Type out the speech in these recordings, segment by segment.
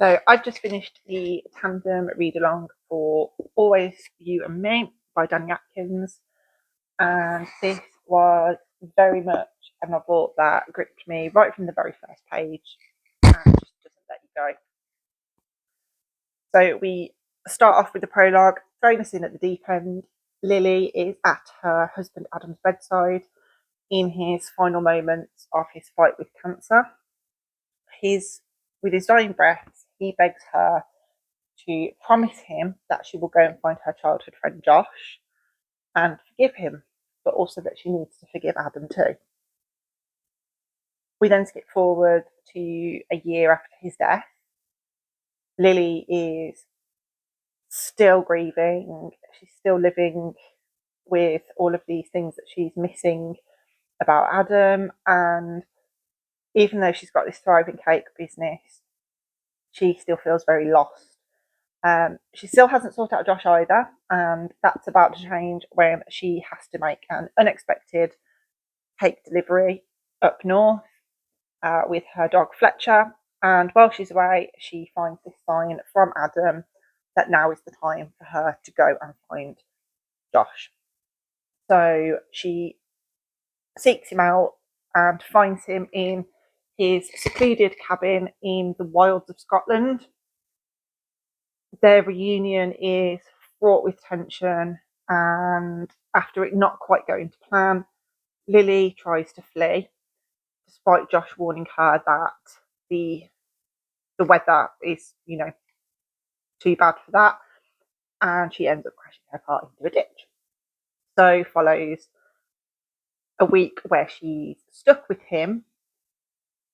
So I've just finished the Tandem read-along for Always You and Me by Dani Atkins, and this was very much a novel that gripped me right from the very first page and just doesn't let you go. So we start off with the prologue, throwing us in at the deep end. Lily is at her husband Adam's bedside in his final moments of his fight with cancer. With his dying breaths, he begs her to promise him that she will go and find her childhood friend Josh and forgive him, but also that she needs to forgive Adam too. We then skip forward to a year after his death. Lily is still grieving. She's still living with all of these things that she's missing about Adam. And even though she's got this thriving cake business, she still feels very lost. She still hasn't sorted out Josh either, and that's about to change when she has to make an unexpected cake delivery up north with her dog Fletcher. And while she's away, she finds this sign from Adam that now is the time for her to go and find Josh. So she seeks him out and finds him in his secluded cabin in the wilds of Scotland. Their reunion is fraught with tension, and after it not quite going to plan, Lily tries to flee, despite Josh warning her that the weather is, too bad for that, and she ends up crashing her car into a ditch. So follows a week where she's stuck with him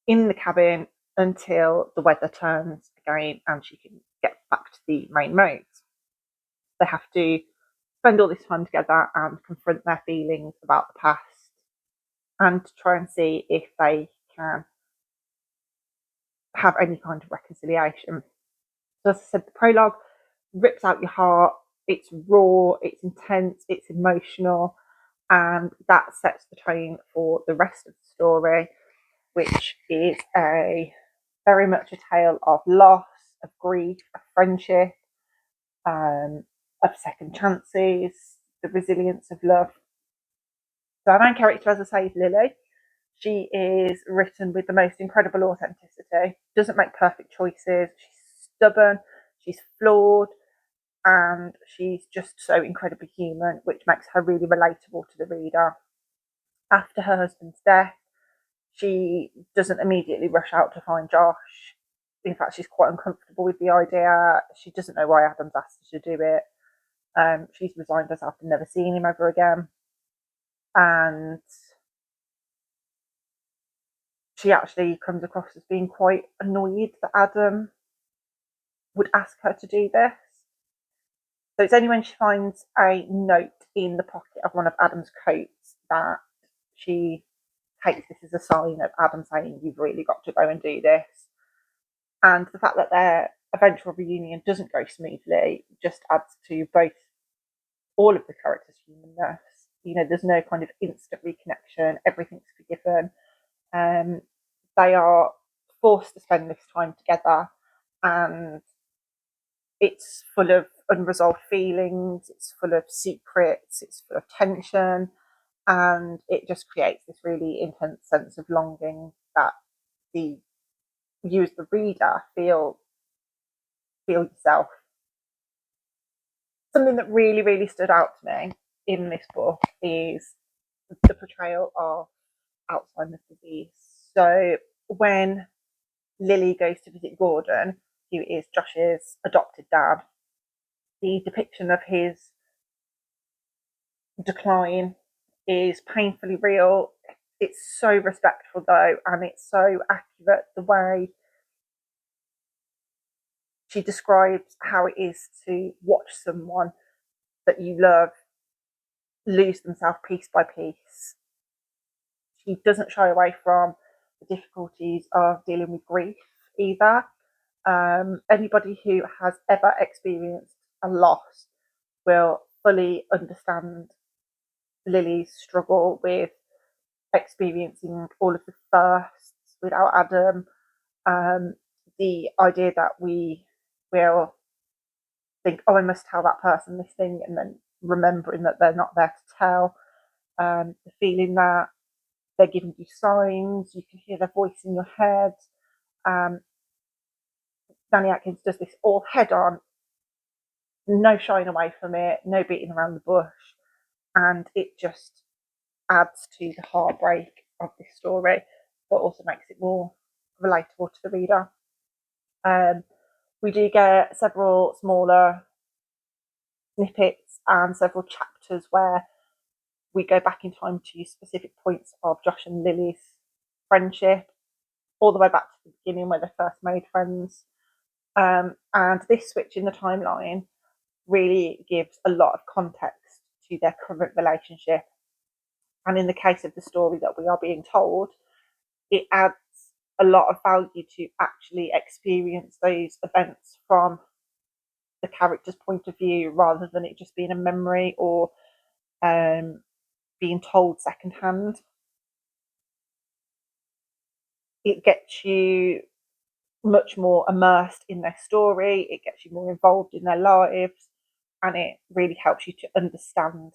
in the cabin until the weather turns again and she can get back to the main roads. They have to spend all this time together and confront their feelings about the past and try and see if they can have any kind of reconciliation. So, as I said, the prologue rips out your heart. It's raw, it's intense, it's emotional, and that sets the tone for the rest of the story, which is very much a tale of loss, of grief, of friendship, of second chances, the resilience of love. So our main character, as I say, is Lily. She is written with the most incredible authenticity, doesn't make perfect choices, she's stubborn, she's flawed, and she's just so incredibly human, which makes her really relatable to the reader. After her husband's death, she doesn't immediately rush out to find Josh. In fact, she's quite uncomfortable with the idea. She doesn't know why Adam's asked her to do it. She's resigned herself to never seeing him ever again. And she actually comes across as being quite annoyed that Adam would ask her to do this. So it's only when she finds a note in the pocket of one of Adam's coats that she takes this as a sign of Adam saying, "You've really got to go and do this." And the fact that their eventual reunion doesn't go smoothly just adds to both all of the characters' humanness. There's no kind of instant reconnection, everything's forgiven. They are forced to spend this time together, and it's full of unresolved feelings, it's full of secrets, it's full of tension, and it just creates this really intense sense of longing that you as the reader feel yourself. Something that really, really stood out to me in this book is the portrayal of Alzheimer's disease. So when Lily goes to visit Gordon, who is Josh's adopted dad, the depiction of his decline is painfully real. It's so respectful though, and it's so accurate the way she describes how it is to watch someone that you love lose themselves piece by piece. She doesn't shy away from the difficulties of dealing with grief either. Anybody who has ever experienced a loss will fully understand Lily's struggle with experiencing all of the firsts without Adam, the idea that we will think, oh, I must tell that person this thing, and then remembering that they're not there to tell. The feeling that they're giving you signs, you can hear their voice in your head. Um, Dani Atkins does this all head on, no shying away from it, no beating around the bush, and it just adds to the heartbreak of this story, but also makes it more relatable to the reader. We do get several smaller snippets and several chapters where we go back in time to specific points of Josh and Lily's friendship, all the way back to the beginning where they first made friends. And this switch in the timeline really gives a lot of context to their current relationship. And in the case of the story that we are being told, it adds a lot of value to actually experience those events from the character's point of view rather than it just being a memory or being told secondhand. It gets you much more immersed in their story, it gets you more involved in their lives, and it really helps you to understand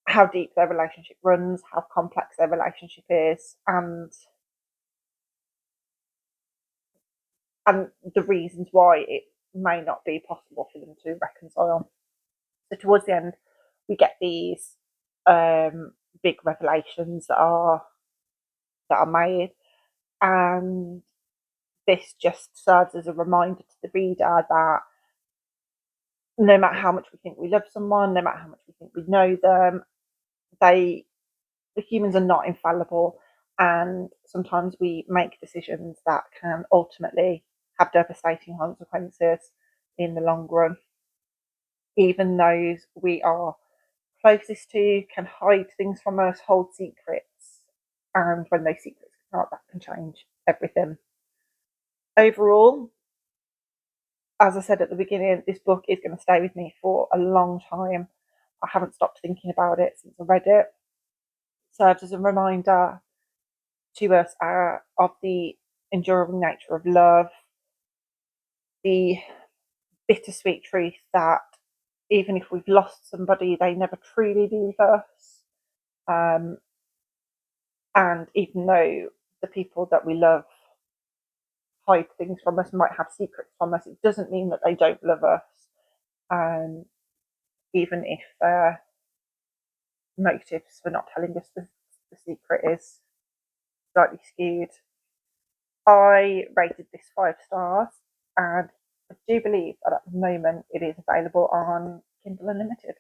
how deep their relationship runs, how complex their relationship is, and the reasons why it may not be possible for them to reconcile. So towards the end, we get these big revelations that are made, and this just serves as a reminder to the reader that no matter how much we think we love someone, no matter how much we think we know them, the humans are not infallible, and sometimes we make decisions that can ultimately have devastating consequences in the long run. Even those we are closest to can hide things from us, hold secrets, and when those secrets come out, that can change everything. Overall, as I said at the beginning, this book is going to stay with me for a long time. I haven't stopped thinking about it since I read it. It serves as a reminder to us of the enduring nature of love, the bittersweet truth that even if we've lost somebody, they never truly leave us. And even though the people that we love hide things from us, might have secrets from us, it doesn't mean that they don't love us. Even if motives for not telling us the secret is slightly skewed. I rated this 5 stars, and I do believe that at the moment it is available on Kindle Unlimited.